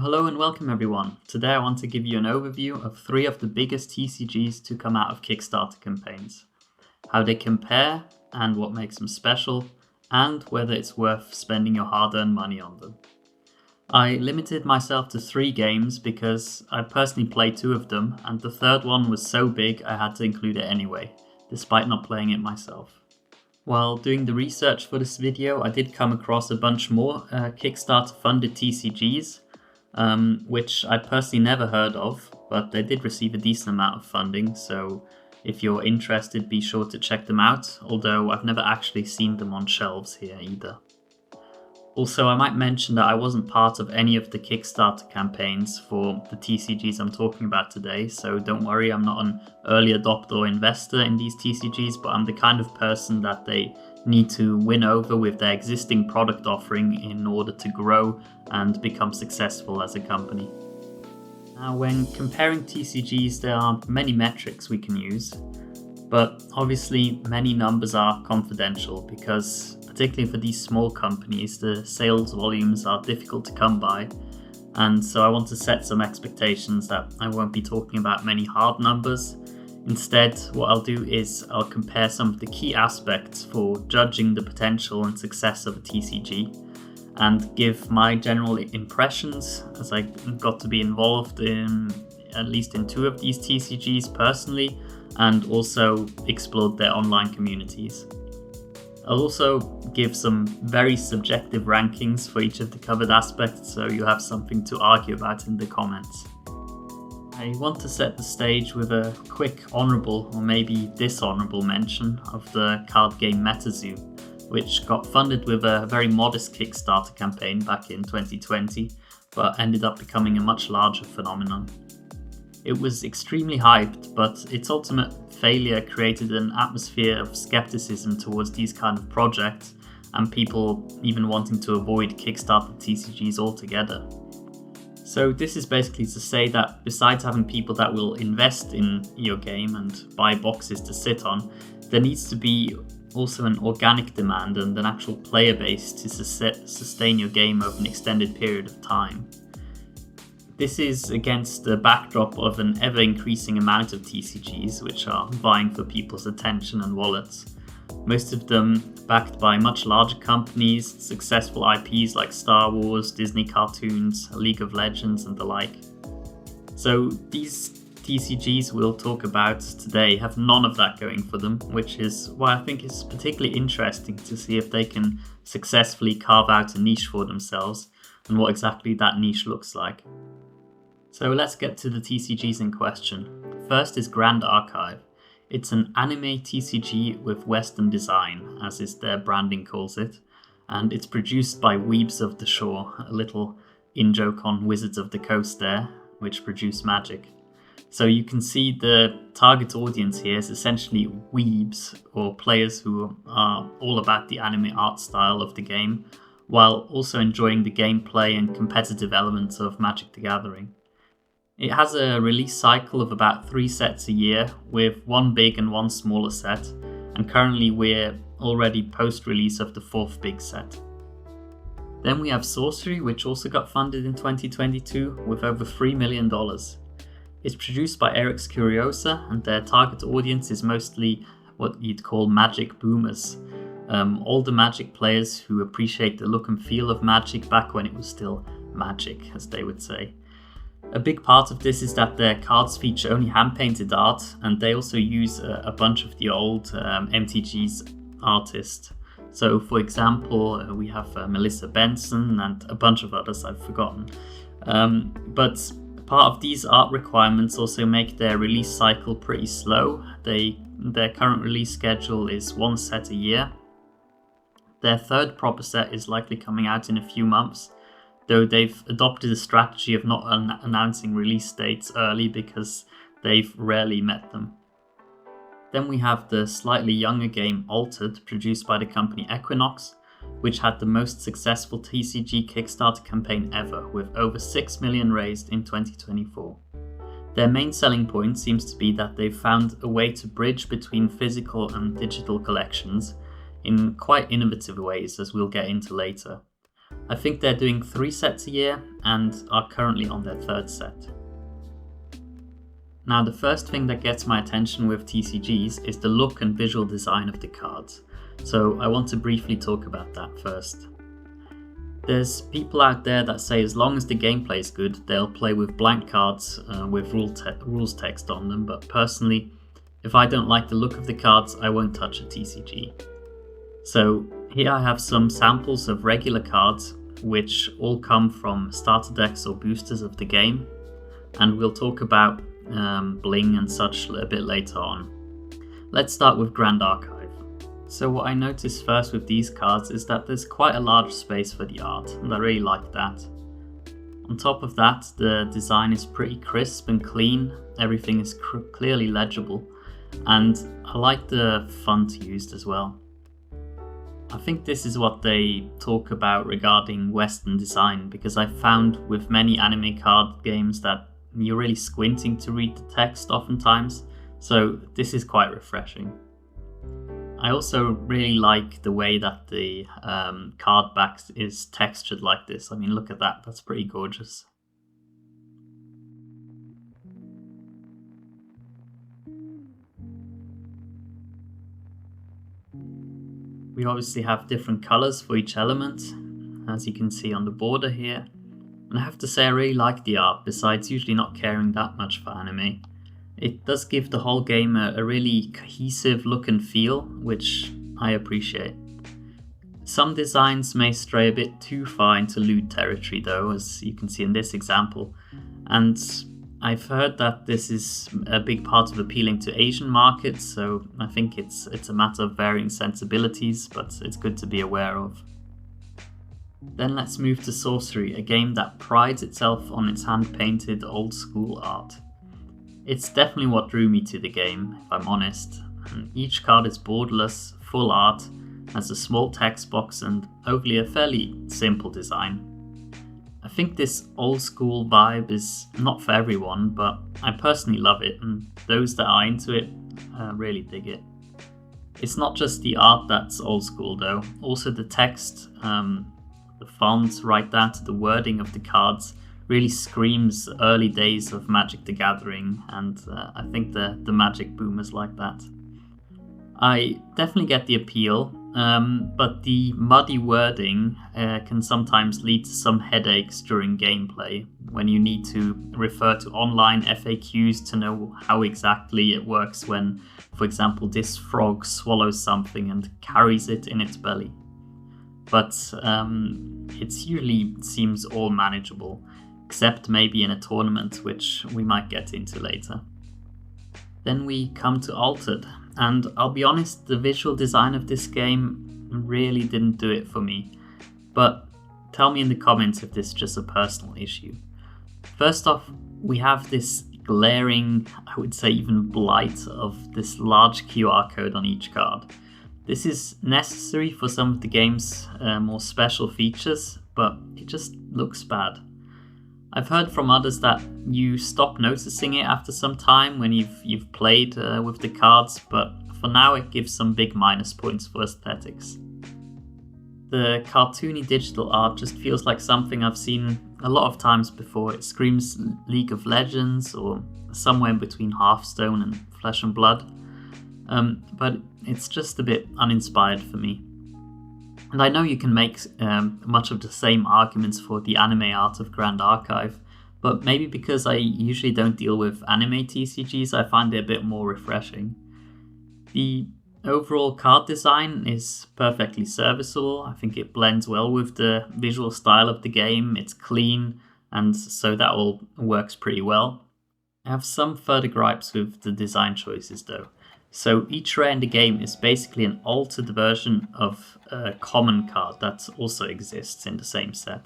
Hello and welcome everyone. Today I want to give you an overview of 3 of the biggest TCGs to come out of Kickstarter campaigns, how they compare and what makes them special, and whether it's worth spending your hard-earned money on them. I limited myself to 3 games because I personally played 2 of them, and the third one was so big I had to include it anyway, despite not playing it myself. While doing the research for this video, I did come across a bunch more Kickstarter-funded TCGs, which I'd personally never heard of, but they did receive a decent amount of funding, so if you're interested, be sure to check them out, although I've never actually seen them on shelves here either. Also, I might mention that I wasn't part of any of the Kickstarter campaigns for the TCGs I'm talking about today, so don't worry, I'm not an early adopter or investor in these TCGs, but I'm the kind of person that they need to win over with their existing product offering in order to grow and become successful as a company. Now, when comparing TCGs, there are many metrics we can use, but obviously many numbers are confidential because, particularly for these small companies, the sales volumes are difficult to come by, and so I want to set some expectations that I won't be talking about many hard numbers. Instead, what I'll do is I'll compare some of the key aspects for judging the potential and success of a TCG and give my general impressions, as I got to be involved in at least in 2 of these TCGs personally and also explored their online communities. I'll also give some very subjective rankings for each of the covered aspects, so you have something to argue about in the comments. I want to set the stage with a quick honourable or maybe dishonourable mention of the card game MetaZoo, which got funded with a very modest Kickstarter campaign back in 2020, but ended up becoming a much larger phenomenon. It was extremely hyped, but its ultimate failure created an atmosphere of skepticism towards these kind of projects, and people even wanting to avoid Kickstarter TCGs altogether. So this is basically to say that besides having people that will invest in your game and buy boxes to sit on, there needs to be also an organic demand and an actual player base to sustain your game over an extended period of time. This is against the backdrop of an ever-increasing amount of TCGs which are vying for people's attention and wallets. Most of them backed by much larger companies, successful IPs like Star Wars, Disney cartoons, League of Legends and the like. So these TCGs we'll talk about today have none of that going for them, which is why I think it's particularly interesting to see if they can successfully carve out a niche for themselves and what exactly that niche looks like. So let's get to the TCGs in question. First is Grand Archive. It's an anime TCG with Western design, as is their branding calls it, and it's produced by Weebs of the Shore, a little in-joke on Wizards of the Coast there, which produce Magic. So you can see the target audience here is essentially weebs, or players who are all about the anime art style of the game, while also enjoying the gameplay and competitive elements of Magic the Gathering. It has a release cycle of about 3 sets a year, with 1 big and 1 smaller set, and currently we're already post-release of the 4th big set. Then we have Sorcery, which also got funded in 2022 with over $3 million. It's produced by Eric's Curiosa, and their target audience is mostly what you'd call Magic boomers. Older Magic players who appreciate the look and feel of Magic back when it was still Magic, as they would say. A big part of this is that their cards feature only hand-painted art, and they also use a bunch of the old MTG's artists. So for example, we have Melissa Benson and a bunch of others I've forgotten. But part of these art requirements also make their release cycle pretty slow. Their current release schedule is 1 set a year. Their 3rd proper set is likely coming out in a few months, though they've adopted a strategy of not announcing release dates early because they've rarely met them. Then we have the slightly younger game Altered, produced by the company Equinox, which had the most successful TCG Kickstarter campaign ever, with over 6 million raised in 2024. Their main selling point seems to be that they've found a way to bridge between physical and digital collections in quite innovative ways, as we'll get into later. I think they're doing 3 sets a year and are currently on their 3rd set. Now, the first thing that gets my attention with TCGs is the look and visual design of the cards, so I want to briefly talk about that first. There's people out there that say as long as the gameplay is good, they'll play with blank cards with rules text on them, but personally, if I don't like the look of the cards, I won't touch a TCG. So here I have some samples of regular cards, which all come from starter decks or boosters of the game, and we'll talk about bling and such a bit later on. Let's start with Grand Archive. So what I noticed first with these cards is that there's quite a large space for the art, and I really like that. On top of that, the design is pretty crisp and clean, everything is clearly legible, and I like the font used as well. I think this is what they talk about regarding Western design, because I found with many anime card games that you're really squinting to read the text oftentimes, so this is quite refreshing. I also really like the way that the card back is textured like this. I mean, look at that, that's pretty gorgeous. We obviously have different colors for each element, as you can see on the border here. And I have to say I really like the art, besides usually not caring that much for anime. It does give the whole game a really cohesive look and feel, which I appreciate. Some designs may stray a bit too far into lewd territory though, as you can see in this example. And I've heard that this is a big part of appealing to Asian markets, so I think it's a matter of varying sensibilities, but it's good to be aware of. Then let's move to Sorcery, a game that prides itself on its hand-painted old-school art. It's definitely what drew me to the game, if I'm honest. And each card is borderless, full art, has a small text box and overly a fairly simple design. I think this old-school vibe is not for everyone, but I personally love it, and those that are into it really dig it. It's not just the art that's old school though, also the text, the fonts right down to the wording of the cards really screams early days of Magic the Gathering, and I think the Magic boomers like that. I definitely get the appeal, but the muddy wording can sometimes lead to some headaches during gameplay when you need to refer to online FAQs to know how exactly it works when, for example, this frog swallows something and carries it in its belly. But it usually seems all manageable, except maybe in a tournament, which we might get into later. Then we come to Altered, and I'll be honest, the visual design of this game really didn't do it for me, but tell me in the comments if this is just a personal issue. First off, we have this glaring, I would say even blight of this large QR code on each card. This is necessary for some of the game's more special features, but it just looks bad. I've heard from others that you stop noticing it after some time when you've played with the cards, but for now it gives some big minus points for aesthetics. The cartoony digital art just feels like something I've seen a lot of times before. It screams League of Legends or somewhere in between Hearthstone and Flesh and Blood, but it's just a bit uninspired for me. And I know you can make much of the same arguments for the anime art of Grand Archive, but maybe because I usually don't deal with anime TCGs, I find it a bit more refreshing. The overall card design is perfectly serviceable. I think it blends well with the visual style of the game. It's clean, and so that all works pretty well. I have some further gripes with the design choices though. So each rare in the game is basically an altered version of a common card that also exists in the same set,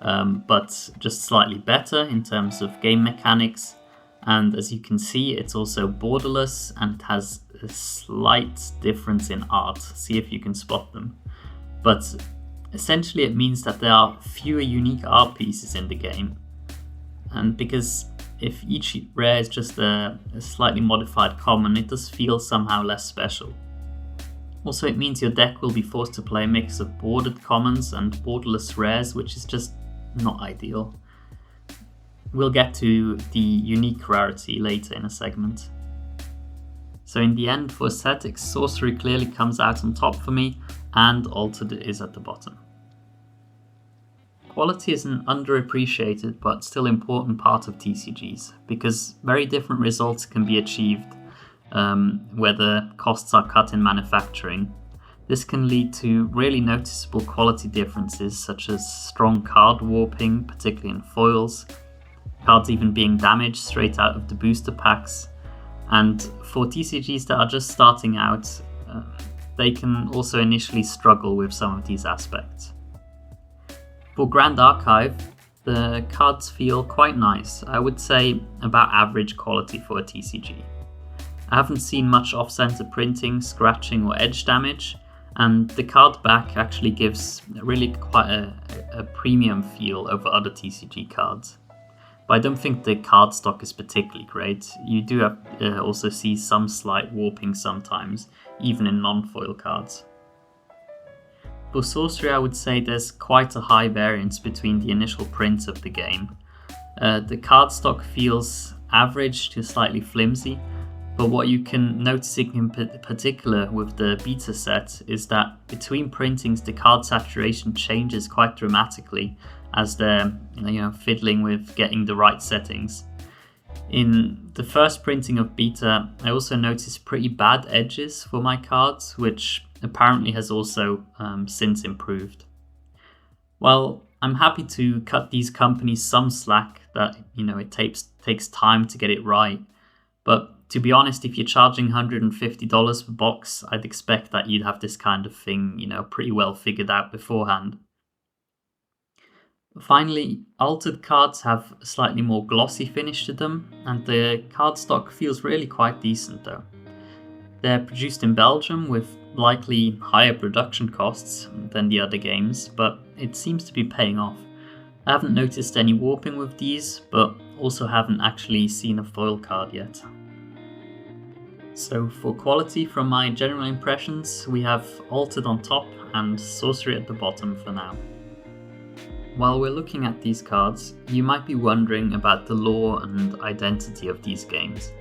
but just slightly better in terms of game mechanics. And as you can see, it's also borderless and has a slight difference in art. See if you can spot them. But essentially it means that there are fewer unique art pieces in the game. And because if each rare is just a slightly modified common, it does feel somehow less special. Also, it means your deck will be forced to play a mix of bordered commons and borderless rares, which is just not ideal. We'll get to the unique rarity later in a segment. So in the end, for aesthetics, Sorcery clearly comes out on top for me, and Altered is at the bottom. Quality is an underappreciated but still important part of TCGs, because very different results can be achieved whether costs are cut in manufacturing. This can lead to really noticeable quality differences, such as strong card warping, particularly in foils, cards even being damaged straight out of the booster packs, and for TCGs that are just starting out, they can also initially struggle with some of these aspects. For Grand Archive, the cards feel quite nice. I would say about average quality for a TCG. I haven't seen much off-center printing, scratching or edge damage, and the card back actually gives really quite a premium feel over other TCG cards. But I don't think the card stock is particularly great. You do also see some slight warping sometimes, even in non-foil cards. For Sorcery, I would say there's quite a high variance between the initial print of the game. The card stock feels average to slightly flimsy, but what you can notice in particular with the beta set is that between printings the card saturation changes quite dramatically as they're fiddling with getting the right settings. In the first printing of beta, I also noticed pretty bad edges for my cards, which apparently has also since improved. While I'm happy to cut these companies some slack that it takes time to get it right, but to be honest, if you're charging $150 per box, I'd expect that you'd have this kind of thing, pretty well figured out beforehand. Finally, Altered cards have a slightly more glossy finish to them, and the cardstock feels really quite decent though. They're produced in Belgium with likely higher production costs than the other games, but it seems to be paying off. I haven't noticed any warping with these, but also haven't actually seen a foil card yet. So for quality, from my general impressions, we have Altered on top and Sorcery at the bottom for now. While we're looking at these cards, you might be wondering about the lore and identity of these games.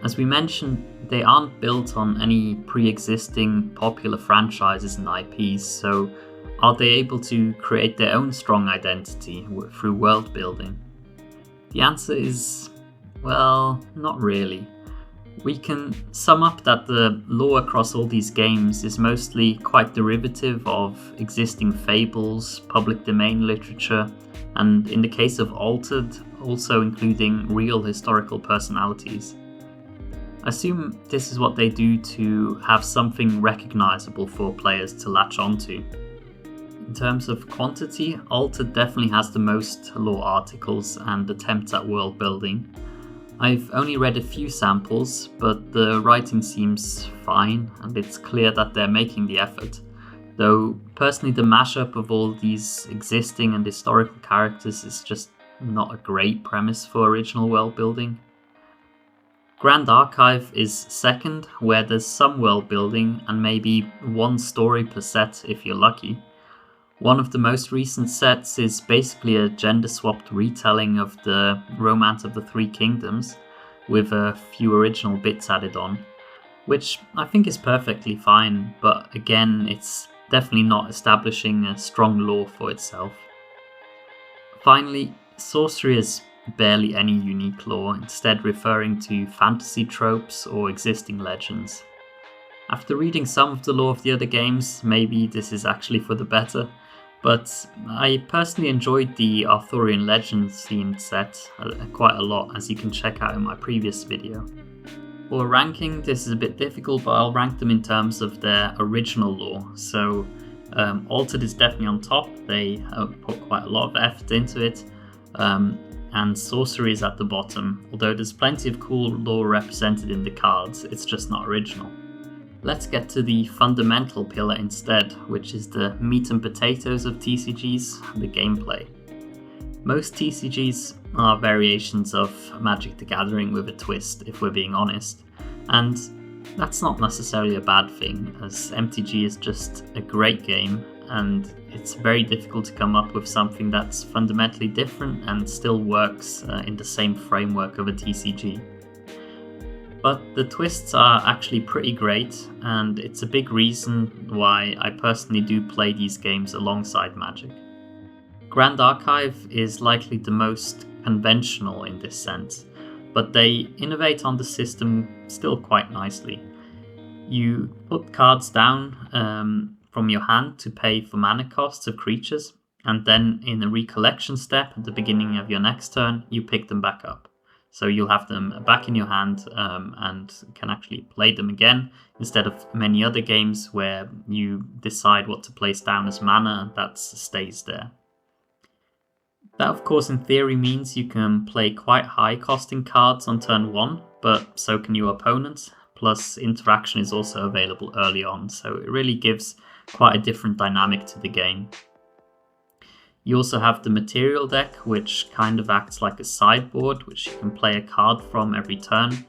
As we mentioned, they aren't built on any pre-existing popular franchises and IPs, so are they able to create their own strong identity through world building? The answer is, well, not really. We can sum up that the lore across all these games is mostly quite derivative of existing fables, public domain literature, and in the case of Altered, also including real historical personalities. I assume this is what they do to have something recognizable for players to latch onto. In terms of quantity, Altered definitely has the most lore articles and attempts at world building. I've only read a few samples, but the writing seems fine and it's clear that they're making the effort. Though personally the mashup of all these existing and historical characters is just not a great premise for original world building. Grand Archive is second, where there's some world building and maybe one story per set if you're lucky. One of the most recent sets is basically a gender-swapped retelling of the Romance of the Three Kingdoms, with a few original bits added on, which I think is perfectly fine, but again, it's definitely not establishing a strong lore for itself. Finally, Sorcery has barely any unique lore, instead referring to fantasy tropes or existing legends. After reading some of the lore of the other games, maybe this is actually for the better, but I personally enjoyed the Arthurian Legends themed set quite a lot, as you can check out in my previous video. For ranking, this is a bit difficult, but I'll rank them in terms of their original lore. So Altered is definitely on top, they put quite a lot of effort into it, and Sorcery is at the bottom, although there's plenty of cool lore represented in the cards, it's just not original. Let's get to the fundamental pillar instead, which is the meat and potatoes of TCGs, the gameplay. Most TCGs are variations of Magic the Gathering with a twist, if we're being honest, and That's not necessarily a bad thing, as MTG is just a great game and it's very difficult to come up with something that's fundamentally different and still works in the same framework of a TCG. But the twists are actually pretty great, and it's a big reason why I personally do play these games alongside Magic. Grand Archive is likely the most conventional in this sense, but they innovate on the system still quite nicely. You put cards down from your hand to pay for mana costs of creatures, and then in the recollection step at the beginning of your next turn, you pick them back up. So you'll have them back in your hand and can actually play them again, instead of many other games where you decide what to place down as mana and that stays there. That of course in theory means you can play quite high costing cards on turn 1, but so can your opponents, plus interaction is also available early on, so it really gives quite a different dynamic to the game. You also have the material deck, which kind of acts like a sideboard, which you can play a card from every turn,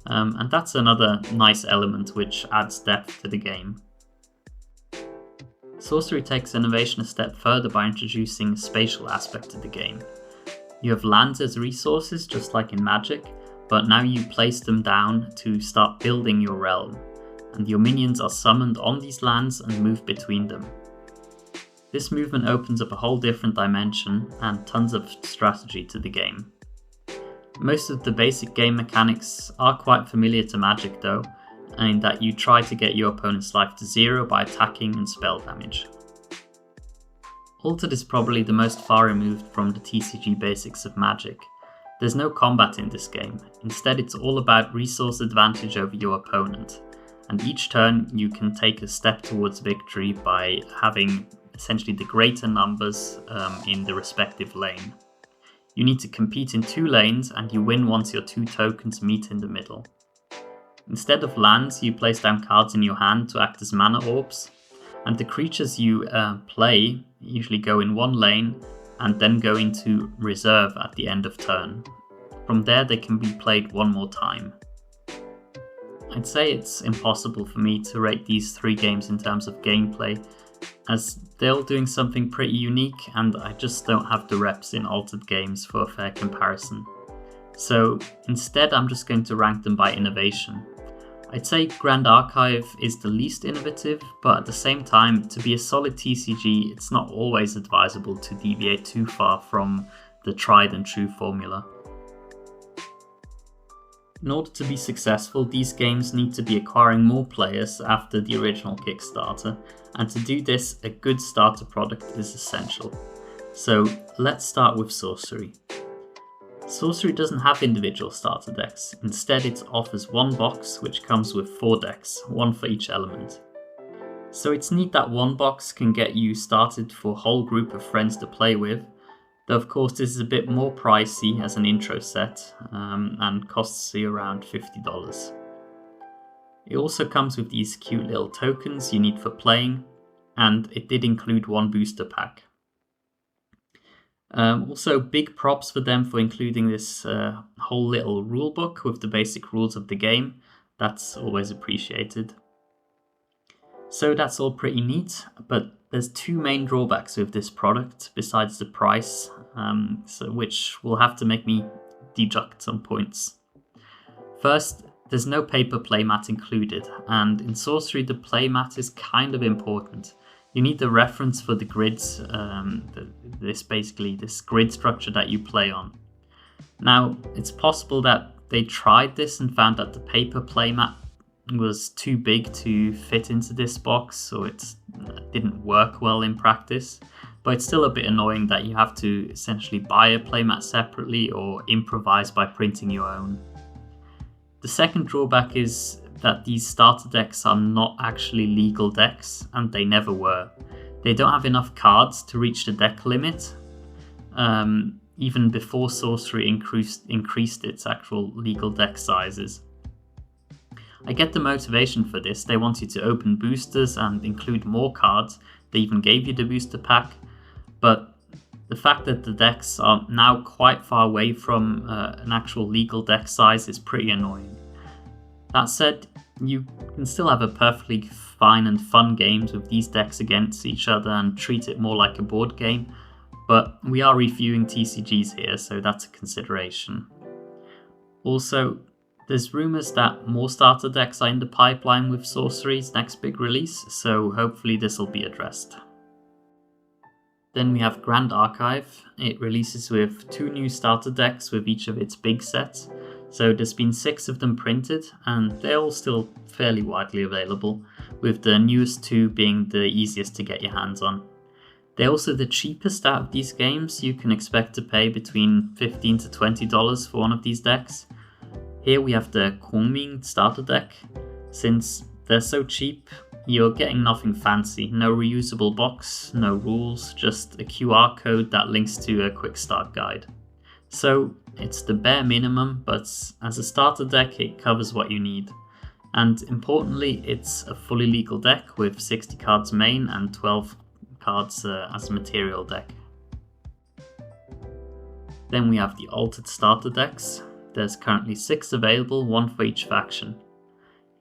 and that's another nice element which adds depth to the game. Sorcery takes innovation a step further by introducing a spatial aspect to the game. You have lands as resources, just like in Magic, but now you place them down to start building your realm, and your minions are summoned on these lands and move between them. This movement opens up a whole different dimension and tons of strategy to the game. Most of the basic game mechanics are quite familiar to Magic though, in that you try to get your opponent's life to 0 by attacking and spell damage. Altered is probably the most far removed from the TCG basics of Magic. There's no combat in this game, instead it's all about resource advantage over your opponent, and each turn you can take a step towards victory by having essentially the greater numbers in the respective lane. You need to compete in 2 lanes and you win once your 2 tokens meet in the middle. Instead of lands, you place down cards in your hand to act as mana orbs, and the creatures you play usually go in 1 lane and then go into reserve at the end of turn. From there they can be played 1 more time. I'd say it's impossible for me to rate these 3 games in terms of gameplay, as they're all doing something pretty unique and I just don't have the reps in altered games for a fair comparison. So instead I'm just going to rank them by innovation. I'd say Grand Archive is the least innovative, but at the same time, to be a solid TCG, it's not always advisable to deviate too far from the tried and true formula. In order to be successful, these games need to be acquiring more players after the original Kickstarter, and to do this, a good starter product is essential. So let's start with Sorcery. Sorcery doesn't have individual starter decks, instead it offers 1 box which comes with 4 decks, 1 for each element. So it's neat that 1 box can get you started for a whole group of friends to play with, though of course this is a bit more pricey as an intro set and costs you around $50. It also comes with these cute little tokens you need for playing, and it did include 1 booster pack. Also big props for them for including this whole little rulebook with the basic rules of the game. That's always appreciated. So that's all pretty neat, but there's 2 main drawbacks with this product besides the price, which will have to make me deduct some points. First, there's no paper playmat included, and in Sorcery the playmat is kind of important. You need the reference for the grids, this grid structure that you play on. Now, it's possible that they tried this and found that the paper playmat was too big to fit into this box, so it didn't work well in practice. But it's still a bit annoying that you have to essentially buy a playmat separately or improvise by printing your own. The second drawback is that these starter decks are not actually legal decks, and they never were. They don't have enough cards to reach the deck limit, even before Sorcery increased its actual legal deck sizes. I get the motivation for this. They want you to open boosters and include more cards. They even gave you the booster pack, but the fact that the decks are now quite far away from an actual legal deck size is pretty annoying. That said, you can still have a perfectly fine and fun games with these decks against each other and treat it more like a board game, but we are reviewing TCGs here, so that's a consideration. Also, there's rumours that more starter decks are in the pipeline with Sorcery's next big release, so hopefully this will be addressed. Then we have Grand Archive. It releases with 2 new starter decks with each of its big sets. So there's been 6 of them printed, and they're all still fairly widely available, with the newest 2 being the easiest to get your hands on. They're also the cheapest out of these games. You can expect to pay between $15 to $20 for one of these decks. Here we have the Kongming starter deck. Since they're so cheap, you're getting nothing fancy. No reusable box, no rules, just a QR code that links to a quick start guide. So it's the bare minimum, but as a starter deck it covers what you need. And importantly, it's a fully legal deck with 60 cards main and 12 cards as a material deck. Then we have the altered starter decks. There's currently 6 available, 1 for each faction.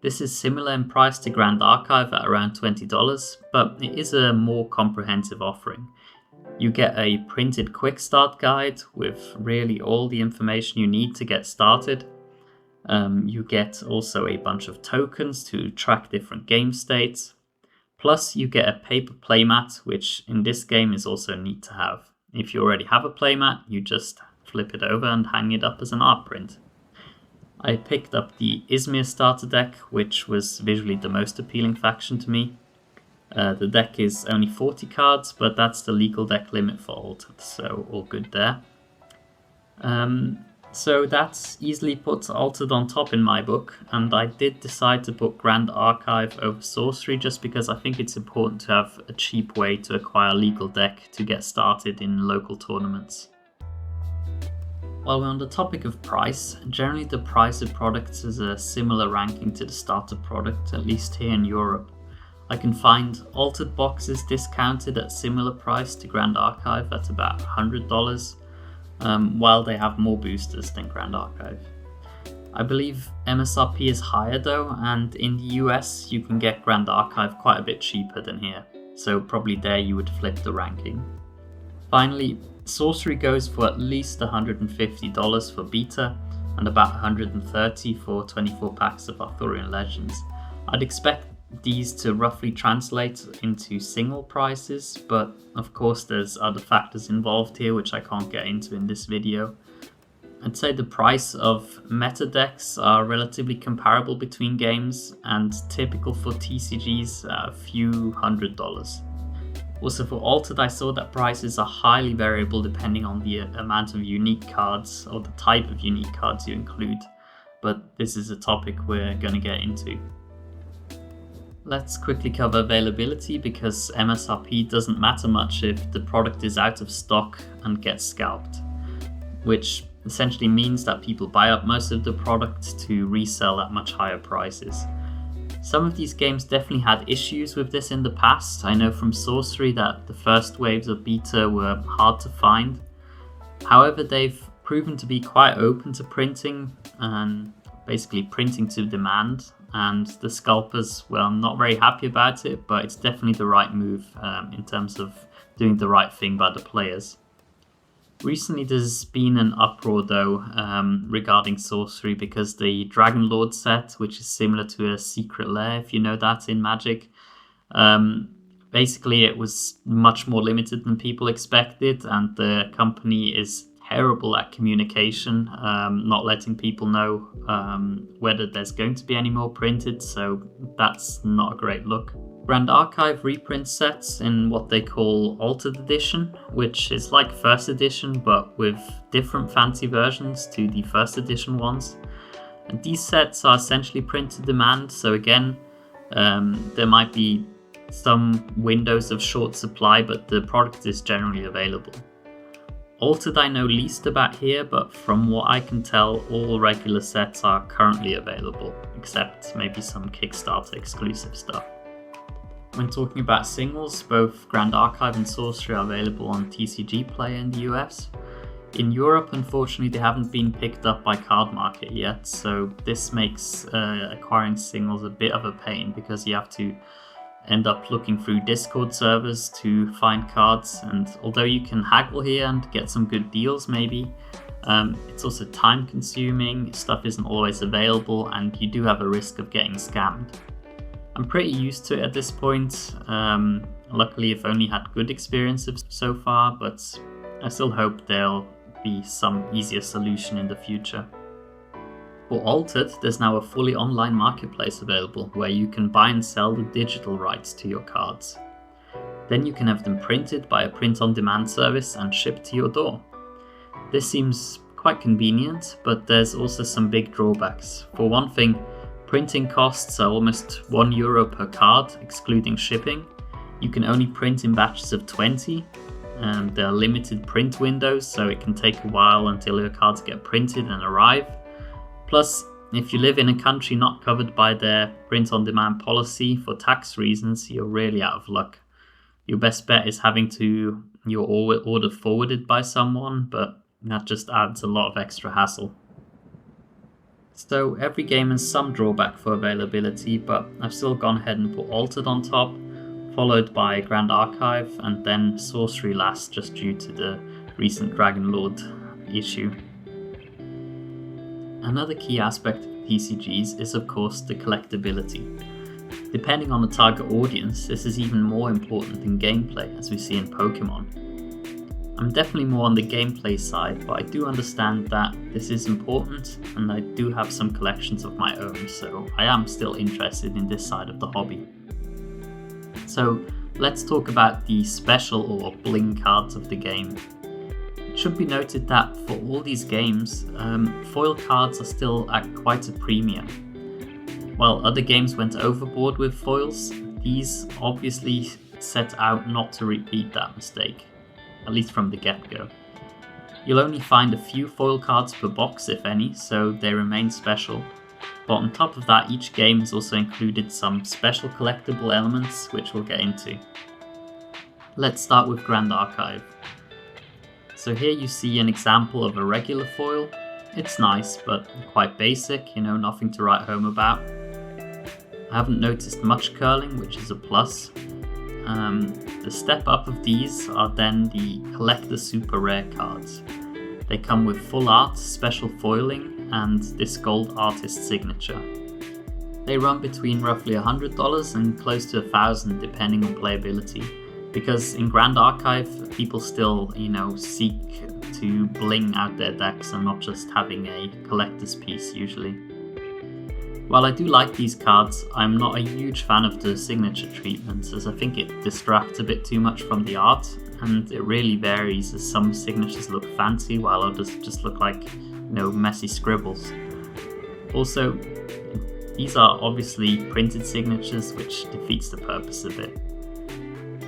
This is similar in price to Grand Archive at around $20, but it is a more comprehensive offering. You get a printed quick start guide with really all the information you need to get started. You get also a bunch of tokens to track different game states. Plus you get a paper playmat, which in this game is also neat to have. If you already have a playmat, you just flip it over and hang it up as an art print. I picked up the Izmir starter deck, which was visually the most appealing faction to me. The deck is only 40 cards, but that's the legal deck limit for altered, so all good there. So that's easily puts altered on top in my book, and I did decide to put Grand Archive over Sorcery just because I think it's important to have a cheap way to acquire a legal deck to get started in local tournaments. While we're on the topic of price, generally the price of products is a similar ranking to the starter product, at least here in Europe. I can find altered boxes discounted at similar price to Grand Archive at about $100, while they have more boosters than Grand Archive. I believe MSRP is higher though, and in the US you can get Grand Archive quite a bit cheaper than here, so probably there you would flip the ranking. Finally, Sorcery goes for at least $150 for beta and about $130 for 24 packs of Arthurian Legends. I'd expect these to roughly translate into single prices, but of course there's other factors involved here which I can't get into in this video. I'd say the price of meta decks are relatively comparable between games and typical for TCGs a few $100s. Also for Altered, I saw that prices are highly variable depending on the amount of unique cards or the type of unique cards you include, but this is a topic we're going to get into. Let's quickly cover availability because MSRP doesn't matter much if the product is out of stock and gets scalped, which essentially means that people buy up most of the product to resell at much higher prices. Some of these games definitely had issues with this in the past. I know from Sorcery that the first waves of beta were hard to find. However, they've proven to be quite open to printing and basically printing to demand, and the scalpers, well, I'm not very happy about it, but it's definitely the right move in terms of doing the right thing by the players. Recently there's been an uproar though regarding Sorcery because the Dragon Lord set, which is similar to a Secret Lair if you know that in Magic, basically it was much more limited than people expected, and the company is terrible at communication, not letting people know whether there's going to be any more printed, so that's not a great look. Grand Archive reprint sets in what they call Altered Edition, which is like First Edition but with different fancy versions to the First Edition ones. And these sets are essentially print to demand, so again, there might be some windows of short supply, but the product is generally available. Altered I know least about here, but from what I can tell, all regular sets are currently available, except maybe some Kickstarter exclusive stuff. When talking about singles, both Grand Archive and Sorcery are available on TCG Player in the US. In Europe, unfortunately, they haven't been picked up by Card Market yet, so this makes acquiring singles a bit of a pain because you have to end up looking through Discord servers to find cards, and although you can haggle here and get some good deals maybe, it's also time consuming, stuff isn't always available, and you do have a risk of getting scammed. I'm pretty used to it at this point. Luckily I've only had good experiences so far, but I still hope there'll be some easier solution in the future. For Altered, there's now a fully online marketplace available where you can buy and sell the digital rights to your cards. Then you can have them printed by a print-on-demand service and shipped to your door. This seems quite convenient, but there's also some big drawbacks. For one thing, printing costs are almost €1 per card, excluding shipping. You can only print in batches of 20, and there are limited print windows, so it can take a while until your cards get printed and arrive. Plus, if you live in a country not covered by their print-on-demand policy for tax reasons, you're really out of luck. Your best bet is having your order forwarded by someone, but that just adds a lot of extra hassle. So every game has some drawback for availability, but I've still gone ahead and put Altered on top, followed by Grand Archive, and then Sorcery last, just due to the recent Dragon Lord issue. Another key aspect of TCGs is of course the collectability. Depending on the target audience, this is even more important than gameplay, as we see in Pokemon. I'm definitely more on the gameplay side, but I do understand that this is important, and I do have some collections of my own, so I am still interested in this side of the hobby. So let's talk about the special or bling cards of the game. It should be noted that for all these games, foil cards are still at quite a premium. While other games went overboard with foils, these obviously set out not to repeat that mistake, at least from the get-go. You'll only find a few foil cards per box, if any, so they remain special. But on top of that, each game has also included some special collectible elements, which we'll get into. Let's start with Grand Archive. So here you see an example of a regular foil. It's nice, but quite basic, nothing to write home about. I haven't noticed much curling, which is a plus. The step up of these are then the Collector Super Rare cards. They come with full art, special foiling, and this gold artist signature. They run between roughly $100 and close to $1,000 depending on playability, because in Grand Archive people still, seek to bling out their decks and not just having a collector's piece usually. While I do like these cards, I'm not a huge fan of the signature treatment, as I think it distracts a bit too much from the art, and it really varies, as some signatures look fancy while others just look like messy scribbles. Also, these are obviously printed signatures, which defeats the purpose a bit.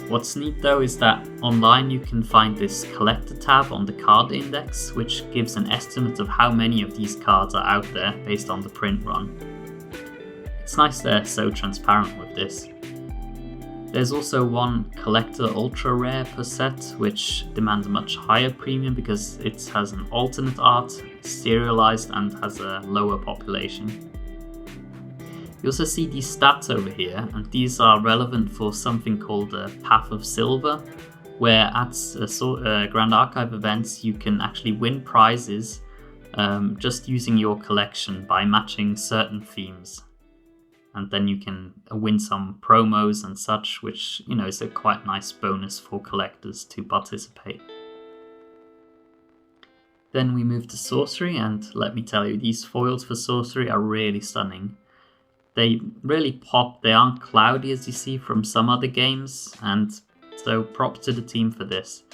What's neat though is that online you can find this collector tab on the card index, which gives an estimate of how many of these cards are out there based on the print run. It's nice they're so transparent with this. There's also one collector ultra rare per set, which demands a much higher premium because it has an alternate art, serialized, and has a lower population. You also see these stats over here, and these are relevant for something called the Path of Silver, where at Grand Archive events you can actually win prizes just using your collection by matching certain themes. And then you can win some promos and such, which is a quite nice bonus for collectors to participate. Then we move to Sorcery, and let me tell you, these foils for Sorcery are really stunning. They really pop, they aren't cloudy as you see from some other games, and so props to the team for this.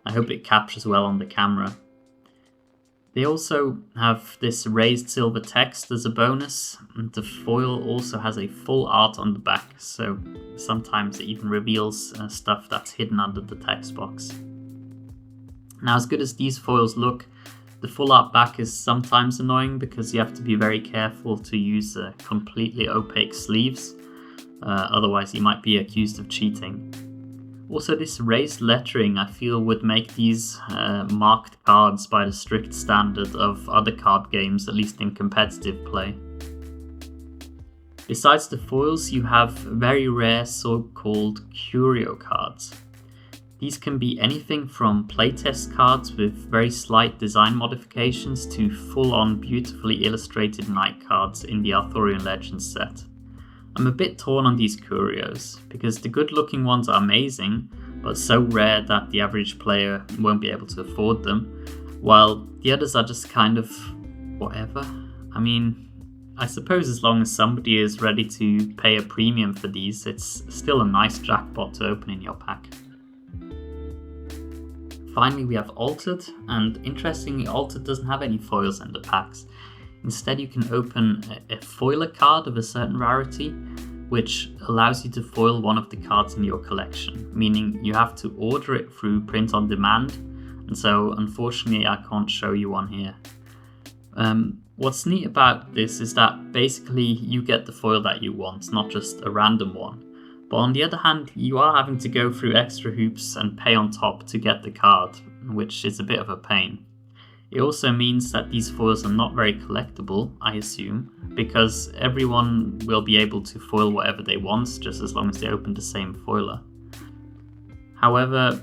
I hope it captures well on the camera. They also have this raised silver text as a bonus, and the foil also has a full art on the back, so sometimes it even reveals stuff that's hidden under the text box. Now, as good as these foils look, the full art back is sometimes annoying because you have to be very careful to use completely opaque sleeves, otherwise you might be accused of cheating. Also, this raised lettering I feel would make these marked cards by the strict standard of other card games, at least in competitive play. Besides the foils, you have very rare so-called curio cards. These can be anything from playtest cards with very slight design modifications to full-on beautifully illustrated knight cards in the Arthurian Legends set. I'm a bit torn on these curios, because the good-looking ones are amazing, but so rare that the average player won't be able to afford them, while the others are just kind of whatever. I mean, I suppose as long as somebody is ready to pay a premium for these, it's still a nice jackpot to open in your pack. Finally, we have Altered, and interestingly, Altered doesn't have any foils in the packs. Instead, you can open a foiler card of a certain rarity, which allows you to foil one of the cards in your collection, meaning you have to order it through print on demand, and so unfortunately I can't show you one here. What's neat about this is that basically you get the foil that you want, not just a random one. But on the other hand, you are having to go through extra hoops and pay on top to get the card, which is a bit of a pain. It also means that these foils are not very collectible, I assume, because everyone will be able to foil whatever they want, just as long as they open the same foiler. However,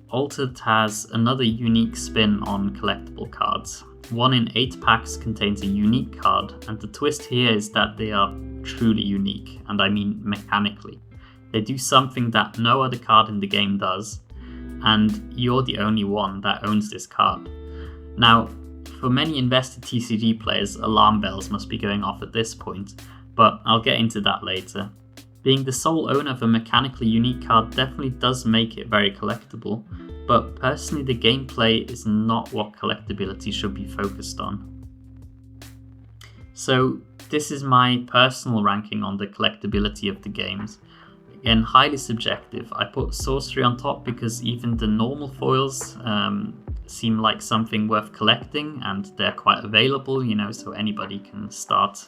Altered has another unique spin on collectible cards. 1 in 8 packs contains a unique card, and the twist here is that they are truly unique, and I mean mechanically. They do something that no other card in the game does, and you're the only one that owns this card. Now, for many invested TCG players, alarm bells must be going off at this point, but I'll get into that later. Being the sole owner of a mechanically unique card definitely does make it very collectible, but personally the gameplay is not what collectability should be focused on. So this is my personal ranking on the collectability of the games. Again, highly subjective. I put Sorcery on top because even the normal foils seem like something worth collecting, and they're quite available, so anybody can start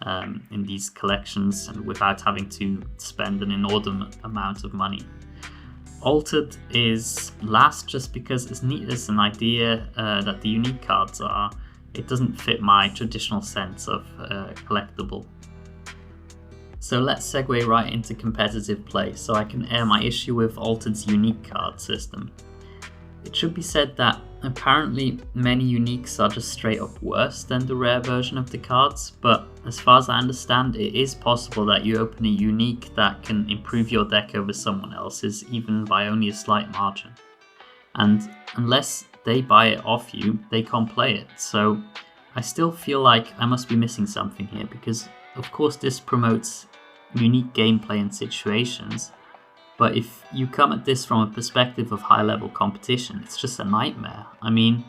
in these collections and without having to spend an inordinate amount of money. Altered is last just because, as neat as an idea that the unique cards are, it doesn't fit my traditional sense of collectible. So let's segue right into competitive play so I can air my issue with Altered's unique card system. It should be said that apparently many uniques are just straight up worse than the rare version of the cards, but as far as I understand, it is possible that you open a unique that can improve your deck over someone else's, even by only a slight margin. And unless they buy it off you, they can't play it. So I still feel like I must be missing something here, because of course this promotes unique gameplay and situations, but if you come at this from a perspective of high-level competition, it's just a nightmare. I mean,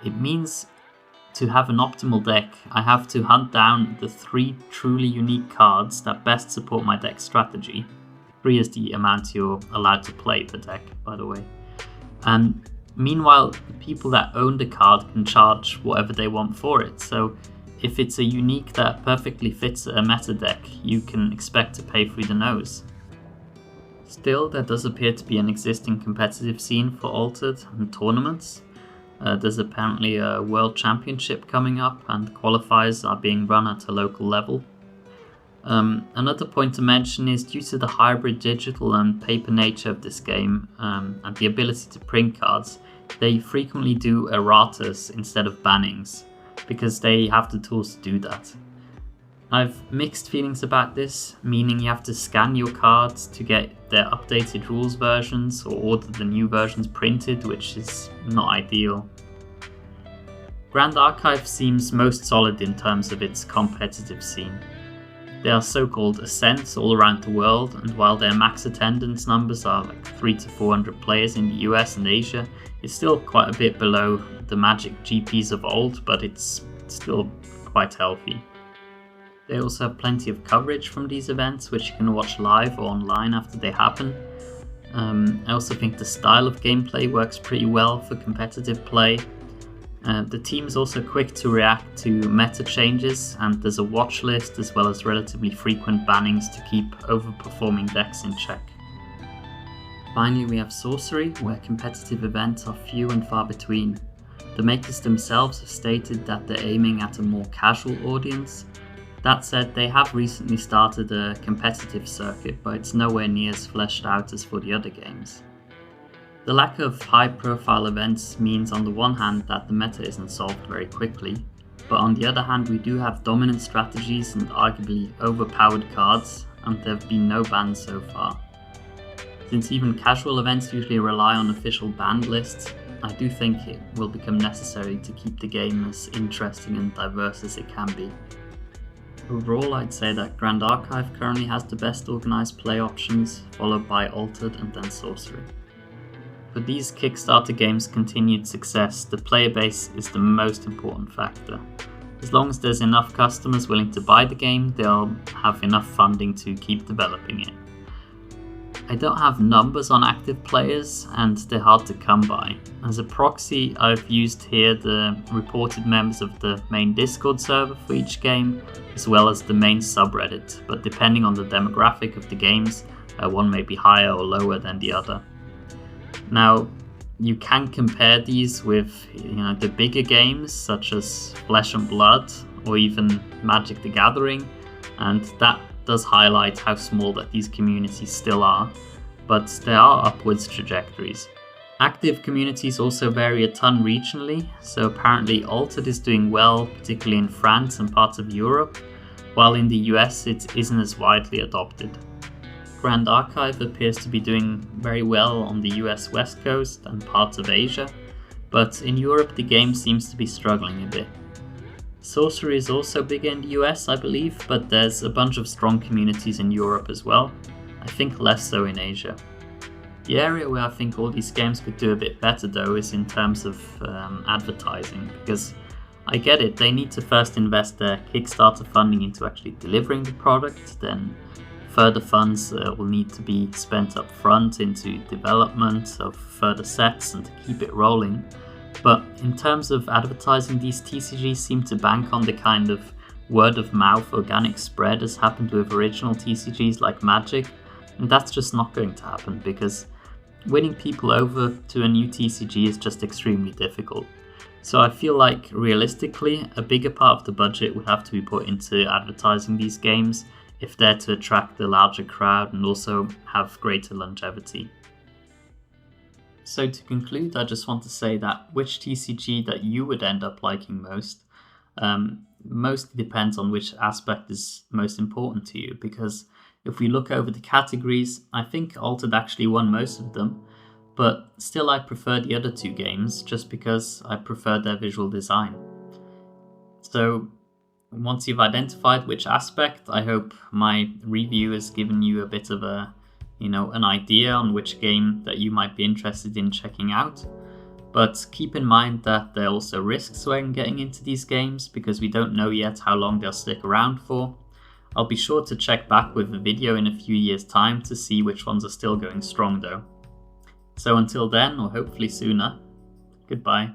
it means to have an optimal deck, I have to hunt down the 3 truly unique cards that best support my deck strategy. 3 is the amount you're allowed to play per deck, by the way. And meanwhile, the people that own the card can charge whatever they want for it. So if it's a unique that perfectly fits a meta deck, you can expect to pay through the nose. Still, there does appear to be an existing competitive scene for Altered and tournaments. There's apparently a World Championship coming up, and qualifiers are being run at a local level. Another point to mention is, due to the hybrid digital and paper nature of this game and the ability to print cards, they frequently do erratas instead of bannings, because they have the tools to do that. I've mixed feelings about this, meaning you have to scan your cards to get their updated rules versions or order the new versions printed, which is not ideal. Grand Archive seems most solid in terms of its competitive scene. There are so-called ascents all around the world, and while their max attendance numbers are like 300 to 400 players in the US and Asia, it's still quite a bit below the Magic GPs of old, but it's still quite healthy. They also have plenty of coverage from these events, which you can watch live or online after they happen. I also think the style of gameplay works pretty well for competitive play. The team is also quick to react to meta changes, and there's a watch list as well as relatively frequent bannings to keep overperforming decks in check. Finally, we have Sorcery, where competitive events are few and far between. The makers themselves have stated that they're aiming at a more casual audience. That said, they have recently started a competitive circuit, but it's nowhere near as fleshed out as for the other games. The lack of high-profile events means on the one hand that the meta isn't solved very quickly, but on the other hand we do have dominant strategies and arguably overpowered cards, and there have been no bans so far. Since even casual events usually rely on official banned lists, I do think it will become necessary to keep the game as interesting and diverse as it can be. Overall, I'd say that Grand Archive currently has the best organised play options, followed by Altered and then Sorcery. For these Kickstarter games' continued success, the player base is the most important factor. As long as there's enough customers willing to buy the game, they'll have enough funding to keep developing it. I don't have numbers on active players, and they're hard to come by. As a proxy, I've used here the reported members of the main Discord server for each game, as well as the main subreddit, but depending on the demographic of the games, one may be higher or lower than the other. Now, you can compare these with the bigger games such as Flesh and Blood or even Magic the Gathering, and that does highlight how small that these communities still are, but there are upwards trajectories. Active communities also vary a ton regionally, so apparently Altered is doing well, particularly in France and parts of Europe, while in the US it isn't as widely adopted. Grand Archive appears to be doing very well on the US West Coast and parts of Asia, but in Europe the game seems to be struggling a bit. Sorcery is also big in the US, I believe, but there's a bunch of strong communities in Europe as well. I think less so in Asia. The area where I think all these games could do a bit better though is in terms of advertising, because I get it, they need to first invest their Kickstarter funding into actually delivering the product, then further funds will need to be spent up front into development of further sets and to keep it rolling. But in terms of advertising, these TCGs seem to bank on the kind of word of mouth organic spread as happened with original TCGs like Magic, and that's just not going to happen because winning people over to a new TCG is just extremely difficult. So I feel like realistically a bigger part of the budget would have to be put into advertising these games if they're to attract a larger crowd and also have greater longevity. So to conclude, I just want to say that which TCG that you would end up liking most mostly depends on which aspect is most important to you, because if we look over the categories, I think Altered actually won most of them, but still I prefer the other two games just because I prefer their visual design. So once you've identified which aspect, I hope my review has given you a bit of an idea on which game that you might be interested in checking out. But keep in mind that there are also risks when getting into these games because we don't know yet how long they'll stick around for. I'll be sure to check back with a video in a few years' time to see which ones are still going strong though. So until then, or hopefully sooner, goodbye.